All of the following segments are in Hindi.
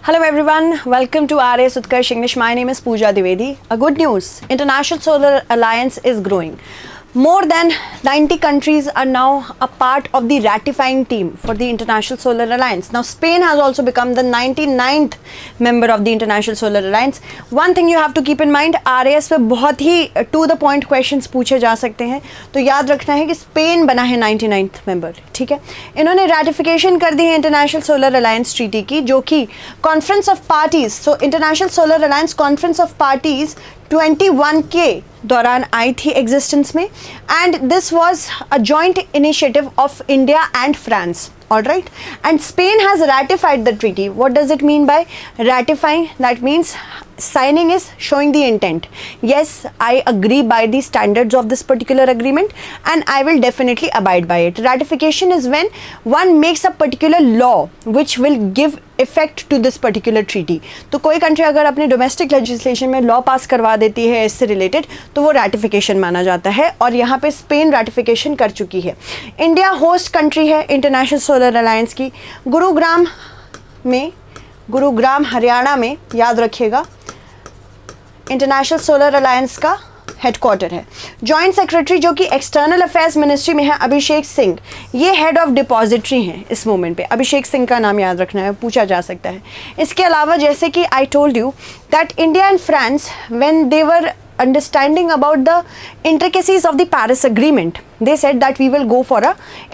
Hello everyone, welcome to RS Utkarsh English. My name is Pooja Dwivedi. A good news, International Solar Alliance is growing. More than 90 countries are now a part of the ratifying team for the International Solar Alliance. Now Spain has also become the 99th member of the International Solar Alliance. One thing you have to keep in mind, RAS पे बहुत ही to the point questions पूछे जा सकते हैं, तो याद रखना है कि स्पेन बना है 99th मेंबर, ठीक है। इन्होंने रैटिफिकेशन कर दी है इंटरनेशनल सोलर अलायंस ट्रीटी की, जो कि conference of parties, so international solar alliance conference of parties 21 के दौरान आई थी एग्जिस्टेंस में, and this was a joint initiative of India and France. All right, and Spain has ratified the treaty. What does it mean by ratifying? That means signing is showing the intent. Yes, I agree by the standards of this particular agreement and I will definitely abide by it. Ratification is when one makes a particular law which will give effect to this particular treaty. तो कोई कंट्री अगर अपने डोमेस्टिक लेजिस्लेशन में लॉ पास करवा देती है इससे रिलेटेड, तो वो रैटिफिकेशन माना जाता है, और यहाँ पे स्पेन रैटिफिकेशन कर चुकी है. इंडिया होस्ट कंट्री है इंटरनेशनल सोलर अलायंस की. गुरुग्राम हरियाणा में, याद रखिएगा, इंटरनेशनल सोलर अलायंस का हेडक्वार्टर है. जॉइंट सेक्रेटरी जो कि एक्सटर्नल अफेयर्स मिनिस्ट्री में है, अभिषेक सिंह, ये हेड ऑफ डिपॉजिटरी हैं इस मोमेंट पे. अभिषेक सिंह का नाम याद रखना है, पूछा जा सकता है. इसके अलावा जैसे कि I told you that India and France when they were understanding about the intricacies of the Paris Agreement, they said that we will go for a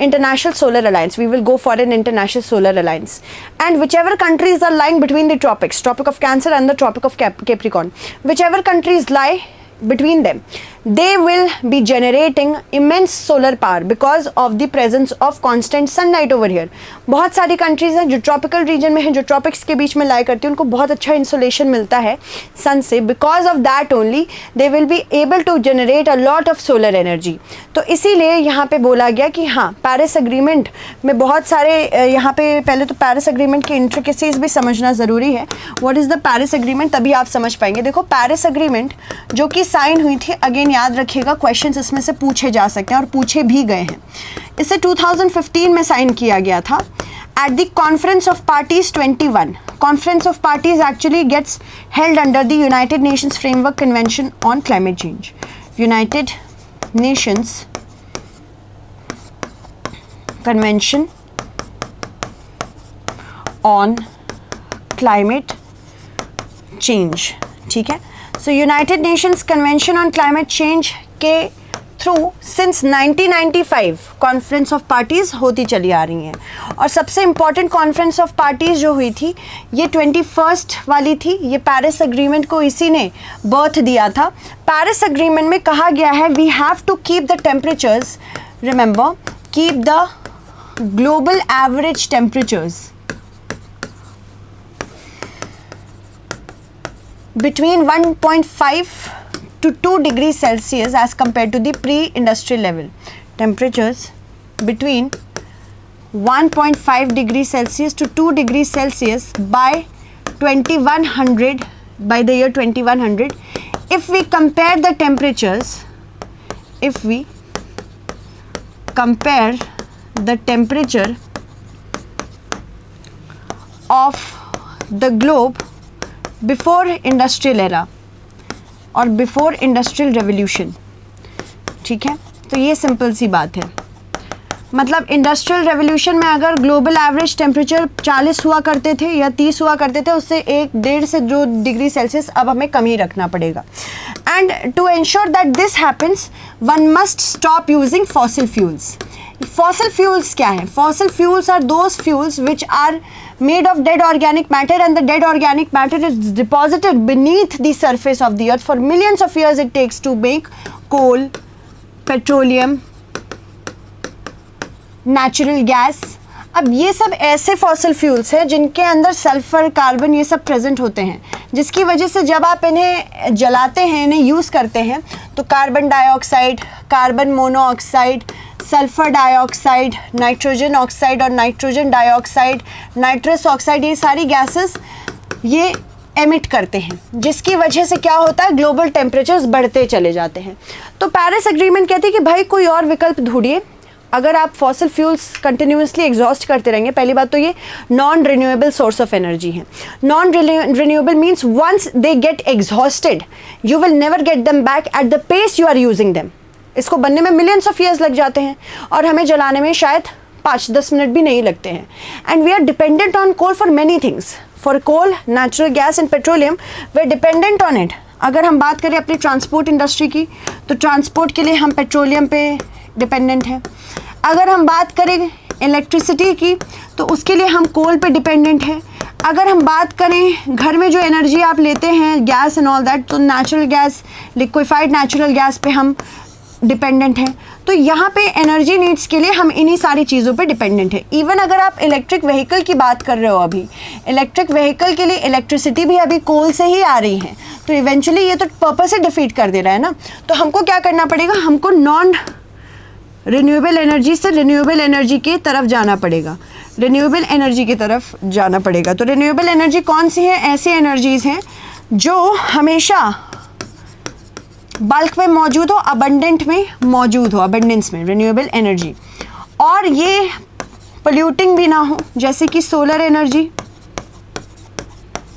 international solar alliance. We will go for an international solar alliance, and whichever countries are lying between the tropics, Tropic of Cancer and the Tropic of Capricorn, whichever countries lie between them, they will be generating immense solar power because of the presence of constant sunlight over here. बहुत सारी कंट्रीज हैं जो ट्रॉपिकल रीजन में हैं, जो ट्रॉपिक्स के बीच में लाई करती हैं, उनको बहुत अच्छा इंसोलेशन मिलता है सन से. Because of that only they will be able to generate a lot of solar energy. तो इसीलिए यहाँ पे बोला गया कि हाँ, पेरिस अग्रीमेंट में बहुत सारे, यहाँ पे पहले तो पेरिस अग्रीमेंट की इंट्रिकेसीज भी समझना ज़रूरी है. What is the Paris agreement, तभी आप समझ पाएंगे. देखो, पेरिस अग्रीमेंट जो कि साइन हुई थी, अगेन याद रखिएगा, क्वेश्चंस इसमें से पूछे जा सकते हैं और पूछे भी गए हैं. इसे 2015 में साइन किया गया था at the conference of parties 21. Conference of parties actually gets held under the United Nations framework convention on climate change. United Nations convention on climate change, ठीक है. So United Nations convention on climate change के through since 1995 conference of parties होती चली आ रही हैं. और सबसे इम्पॉर्टेंट कॉन्फ्रेंस ऑफ पार्टीज़ जो हुई थी, ये 21st वाली थी. ये पेरिस एग्रीमेंट को इसी ने बर्थ दिया था. पेरिस एग्रीमेंट में कहा गया है we have to keep the temperatures, remember, keep the global average temperatures between 1.5 to 2 degrees Celsius as compared to the pre-industrial level. Temperatures between 1.5 degrees Celsius to 2 degrees Celsius by 2100, by the year 2100. If we compare the temperatures, if we compare the temperature of the globe before industrial era और बिफोर इंडस्ट्रियल रेवोल्यूशन, ठीक है. तो ये सिंपल सी बात है. मतलब इंडस्ट्रियल रेवोल्यूशन में अगर ग्लोबल एवरेज टेम्परेचर 40 हुआ करते थे या 30 हुआ करते थे, उससे 1.5 से 2 डिग्री सेल्सियस अब हमें कम ही रखना पड़ेगा. And to ensure that this happens, one must stop using fossil fuels. Fossil fuels क्या है? Fossil fuels are those fuels which are made of dead organic matter, and the dead organic matter is deposited beneath the surface of the earth. For millions of years it takes to make coal, petroleum, natural gas. अब ये सब ऐसे फॉसिल फ्यूल्स हैं जिनके अंदर सल्फर, कार्बन, ये सब प्रेजेंट होते हैं, जिसकी वजह से जब आप इन्हें जलाते हैं, इन्हें यूज़ करते हैं, तो carbon dioxide, carbon monoxide, sulphur dioxide, nitrogen oxide और नाइट्रोजन डाइऑक्साइड, नाइट्रस ऑक्साइड, ये सारी गैसेस ये एमिट करते हैं, जिसकी वजह से क्या होता है, ग्लोबल टेम्परेचर्स बढ़ते चले जाते हैं. तो पेरिस एग्रीमेंट कहती है कि भाई कोई और विकल्प ढूंढिए, अगर आप फॉसिल फ्यूल्स कंटिन्यूसली एग्जॉस्ट करते रहेंगे, पहली बात तो ये non renewable source of energy है. Non renewable means once they get exhausted you will never get them back at the pace you are using them. इसको बनने में मिलियंस ऑफ ईयर्स लग जाते हैं और हमें जलाने में शायद 5-10 मिनट भी नहीं लगते हैं. And we are dependent on coal for many things. For coal, natural gas and petroleum we are dependent on it. अगर हम बात करें अपनी ट्रांसपोर्ट इंडस्ट्री की, तो ट्रांसपोर्ट के लिए हम पेट्रोलियम पे डिपेंडेंट हैं. अगर हम बात करें इलेक्ट्रिसिटी की, तो उसके लिए हम कोल पे डिपेंडेंट हैं. अगर हम बात करें घर में जो एनर्जी आप लेते हैं, गैस एंड ऑल दैट, तो natural gas, liquefied natural gas पे हम डिपेंडेंट हैं. तो यहाँ पे एनर्जी नीड्स के लिए हम इन्हीं सारी चीज़ों पे डिपेंडेंट है. इवन अगर आप इलेक्ट्रिक व्हीकल की बात कर रहे हो, अभी इलेक्ट्रिक व्हीकल के लिए इलेक्ट्रिसिटी भी अभी कोल से ही आ रही है. तो इवेंचुअली ये तो पर्पस ही डिफीट कर दे रहा है ना. तो हमको क्या करना पड़ेगा, हमको नॉन रिन्यूएबल एनर्जी से रिन्यूएबल एनर्जी की तरफ जाना पड़ेगा, रिन्यूएबल एनर्जी की तरफ जाना पड़ेगा. तो रिन्यूएबल एनर्जी कौन सी है? ऐसी एनर्जीज़ हैं जो हमेशा बल्क में मौजूद हो, अबंडेंट में मौजूद हो, अबंडेंस में रिन्यूएबल एनर्जी, और ये पोल्यूटिंग भी ना हो, जैसे कि सोलर एनर्जी,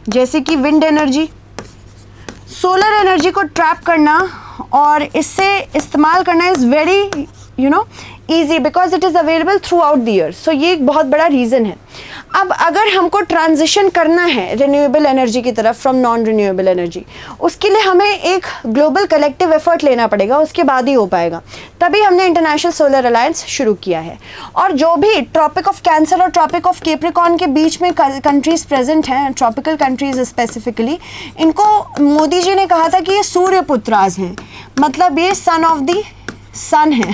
जैसे कि विंड एनर्जी. सोलर एनर्जी को ट्रैप करना और इससे इस्तेमाल करना is very easy because it is available throughout the year. So ये एक बहुत बड़ा रीज़न है. अब अगर हमको ट्रांजिशन करना है रिन्यूएबल एनर्जी की तरफ फ्रॉम नॉन रिन्यूएबल एनर्जी, उसके लिए हमें एक ग्लोबल कलेक्टिव एफर्ट लेना पड़ेगा, उसके बाद ही हो पाएगा. तभी हमने इंटरनेशनल सोलर अलायंस शुरू किया है. और जो भी ट्रॉपिक ऑफ कैंसर और ट्रॉपिक ऑफ कैप्रिकॉर्न के बीच में कंट्रीज़ प्रेजेंट हैं, ट्रॉपिकल कंट्रीज़ स्पेसिफिकली, इनको मोदी जी ने कहा था कि ये सूर्यपुत्राज हैं, मतलब ये सन ऑफ द सन है,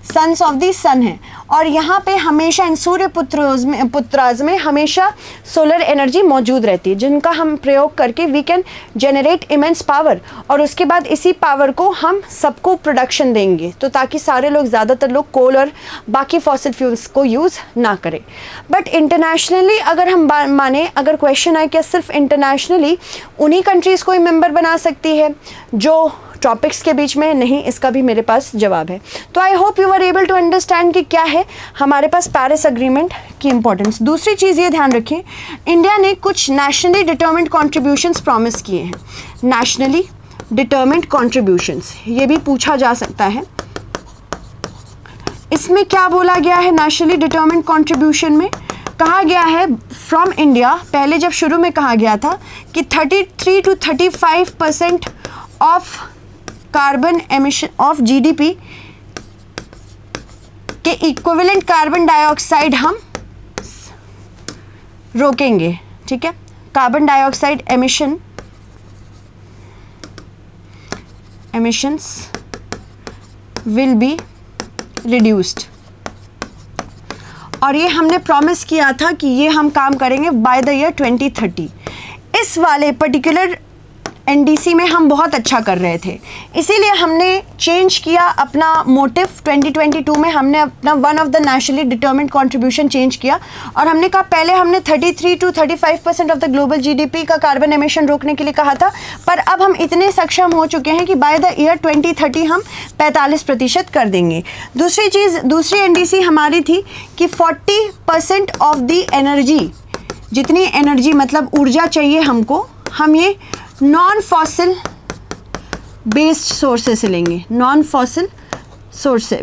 सन्स ऑफ दी सन है. और यहाँ पे हमेशा इन सूर्य पुत्राज में हमेशा सोलर एनर्जी मौजूद रहती है, जिनका हम प्रयोग करके we can generate immense power, और उसके बाद इसी पावर को हम सबको प्रोडक्शन देंगे, तो ताकि सारे लोग, ज़्यादातर लोग कोल और बाकी फॉसिल फ्यूल्स को यूज़ ना करें. बट इंटरनेशनली अगर हम माने, अगर क्वेश्चन आए क्या सिर्फ इंटरनेशनली उन्हीं कंट्रीज़ को ही मेंबर बना सकती है जो टॉपिक्स के बीच में? नहीं, इसका भी मेरे पास जवाब है. तो I hope you are able to understand कि क्या है हमारे पास पेरिस एग्रीमेंट की इंपॉर्टेंस. दूसरी चीज़ ये ध्यान रखें, इंडिया ने कुछ नेशनली डिटर्मिन्ड कॉन्ट्रीब्यूशंस प्रॉमिस किए हैं. नेशनली डिटर्मिन्ड कॉन्ट्रीब्यूशंस, ये भी पूछा जा सकता है. इसमें क्या बोला गया है? नेशनली डिटर्मिन्ड कॉन्ट्रीब्यूशन में कहा गया है फ्रॉम इंडिया, पहले जब शुरू में कहा गया था कि 33 to 35% of carbon emission of GDP के इक्विवेलेंट कार्बन डाइऑक्साइड हम रोकेंगे. ठीक है, carbon dioxide emissions will be reduced. और ये हमने प्रॉमिस किया था कि ये हम काम करेंगे बाय द ईयर 2030. इस वाले पर्टिकुलर एनडीसी में हम बहुत अच्छा कर रहे थे, इसीलिए हमने चेंज किया अपना मोटिव. 2022 में हमने अपना one of the nationally determined contribution change किया, और हमने कहा पहले हमने 33 to 35% of the global GDP का कार्बन एमिशन रोकने के लिए कहा था, पर अब हम इतने सक्षम हो चुके हैं कि बाय द ईयर 2030 हम 45% कर देंगे. दूसरी चीज़, दूसरी एनडीसी हमारी थी कि 40% ऑफ द एनर्जी, जितनी एनर्जी मतलब ऊर्जा चाहिए हमको, हम ये नॉन फॉसिल बेस्ड सोर्सेस से लेंगे, नॉन फॉसिल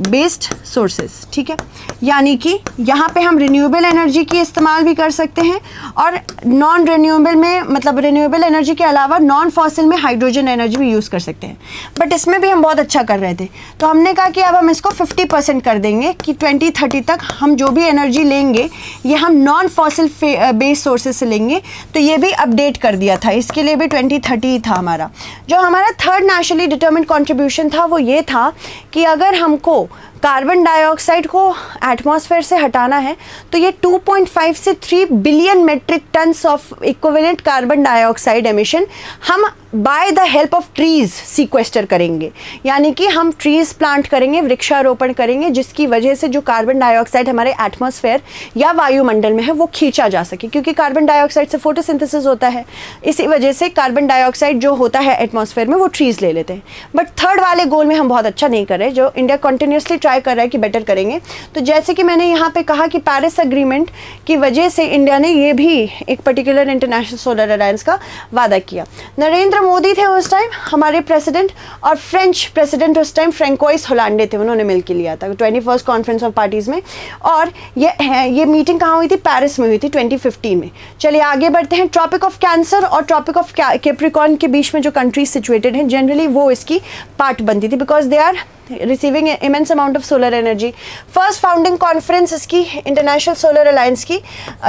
बेस्ड सोर्सेस. ठीक है, यानी कि यहाँ पे हम रिन्यूएबल एनर्जी की इस्तेमाल भी कर सकते हैं, और नॉन रिन्यूएबल में, मतलब रिन्यूएबल एनर्जी के अलावा नॉन फॉसिल में हाइड्रोजन एनर्जी भी यूज़ कर सकते हैं. बट इसमें भी हम बहुत अच्छा कर रहे थे, तो हमने कहा कि अब हम इसको 50% कर देंगे कि 2030 तक हम जो भी एनर्जी लेंगे ये हम नॉन फॉसिल बेस्ड सोर्सेज से लेंगे. तो ये भी अपडेट कर दिया था, इसके लिए भी 2030 था हमारा. जो हमारा थर्ड नेशनली डिटर्मिन्ड कॉन्ट्रीब्यूशन था वो ये था कि अगर हमको कार्बन डाइऑक्साइड को एटमॉस्फेयर से हटाना है, तो ये 2.5 से 3 billion metric tons of equivalent carbon dioxide emission हम by the help of trees sequester करेंगे. यानी कि हम ट्रीज़ प्लांट करेंगे, वृक्षारोपण करेंगे, जिसकी वजह से जो कार्बन डाइऑक्साइड हमारे एटमॉस्फेयर या वायुमंडल में है वो खींचा जा सके, क्योंकि कार्बन डाइऑक्साइड से फोटोसिंथेसिस होता है. इसी वजह से कार्बन डाइऑक्साइड जो होता है एटमॉस्फेयर में वो ट्रीज़ ले लेते हैं. बट थर्ड वाले गोल में हम बहुत अच्छा नहीं कर रहे, जो इंडिया कंटिन्यूसली ट्राई कर रहा है कि बेटर करेंगे। तो जैसे कि मैंने यहाँ पे कहा कि पेरिस एग्रीमेंट की वजह से इंडिया ने ये भी एक पर्टिकुलर इंटरनेशनल सोलर अलायंस का वादा किया। नरेंद्र मोदी थे उस टाइम हमारे प्रेसिडेंट, और फ्रेंच प्रेसिडेंट उस टाइम फ्रेंकोइस होलांडे थे, उन्होंने मिलकर लिया था 21st कॉन्फ्रेंस ऑफ पार्टीज़ में। और ये मीटिंग कहाँ हुई थी? पेरिस में हुई थी 2015 में। चलिए आगे बढ़ते हैं। ट्रॉपिक ऑफ कैंसर और ट्रॉपिक ऑफ कैप्रिकॉर्न के बीच में जो कंट्रीज सिचुएटेड हैं, जनरली वो इसकी पार्ट बनती थी, because they are receiving immense amount of solar energy. First founding conference इसकी इंटरनेशनल सोलर अलायंस की,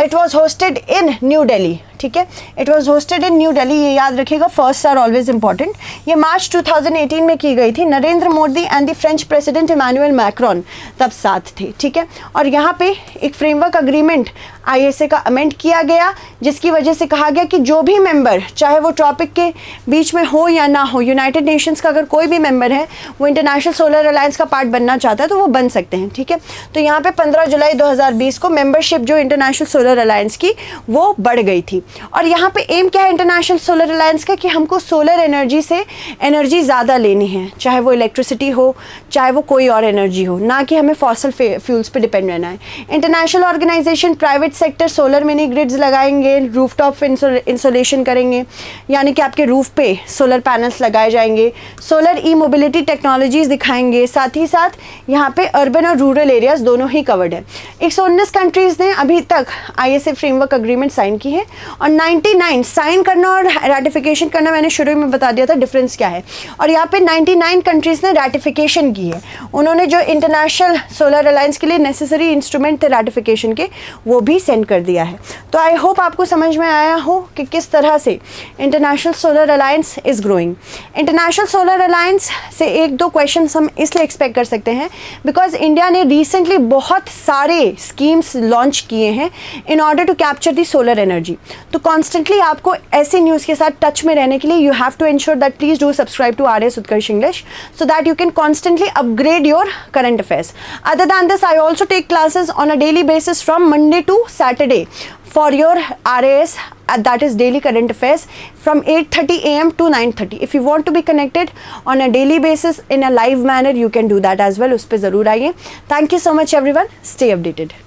it was hosted in new Delhi, ठीक है, it was hosted in new Delhi, ये याद रखिएगा, फर्स्ट आर ऑलवेज इंपॉर्टेंट। ये मार्च 2018 में की गई थी। Narendra Modi and the French president Emmanuel Macron तब साथ थे, ठीक है। और यहाँ पे एक फ्रेमवर्क अग्रीमेंट ISA का अमेंड किया गया, जिसकी वजह से कहा गया कि जो भी मेंबर, चाहे वो ट्रॉपिक के बीच में हो या ना हो, यूनाइटेड नेशंस का अगर कोई भी मेंबर है वो इंटरनेशनल सोलर अलायंस का पार्ट बनना चाहता है तो वो बन सकते हैं, ठीक है। तो यहाँ पे 15 जुलाई 2020 को मेंबरशिप जो इंटरनेशनल सोलर अलायंस की वो बढ़ गई थी। और यहाँ पे एम क्या है इंटरनेशनल सोलर अलायंस का, कि हमको सोलर एनर्जी से एनर्जी ज़्यादा लेनी है, चाहे वो इलेक्ट्रिसिटी हो, चाहे वो कोई और एनर्जी हो, ना कि हमें फॉसल फ्यूल्स पे डिपेंड रहना है। International organisation private sector solar mini grids लगाएंगे, रूफटॉप इंसोलेशन करेंगे, यानी कि आपके रूफ पे सोलर पैनल्स लगाए जाएंगे, सोलर ई मोबिलिटी टेक्नोलॉजीज दिखाएंगे, साथ ही साथ यहाँ पे अर्बन और रूरल एरियाज दोनों ही कवर्ड है। 119 कंट्रीज़ ने अभी तक ISA फ्रेमवर्क अग्रीमेंट साइन की है, और 99 साइन करना और रैटिफिकेशन करना मैंने शुरू में बता दिया था डिफरेंस क्या है। और यहाँ पे 99 कंट्रीज़ ने रैटिफिकेशन की है, उन्होंने जो इंटरनेशनल सोलर अलायंस के लिए नेसेसरी इंस्ट्रूमेंट थे रैटिफिकेशन के वो भी सेंड कर दिया है। तो आई होप आपको समझ में आया हो कि किस तरह से international solar alliance is growing. International solar alliance से एक दो क्वेश्चन हम इसलिए एक्सपेक्ट कर सकते हैं बिकॉज इंडिया ने रिसेंटली बहुत सारे स्कीम्स लॉन्च किए हैं in order to capture the solar energy. तो कॉन्स्टेंटली आपको ऐसे न्यूज़ के साथ टच में रहने के लिए you have to ensure that please do subscribe to RS Utkarsh English so that you can constantly upgrade your current affairs. Other than this, I also take classes on a daily basis from Monday to Saturday for your RAS, that is daily current affairs, from 8:30 AM to 9:30. If you want to be connected on a daily basis in a live manner, you can do that as well. उस पे ज़रूर आइए। Thank you so much everyone. Stay updated.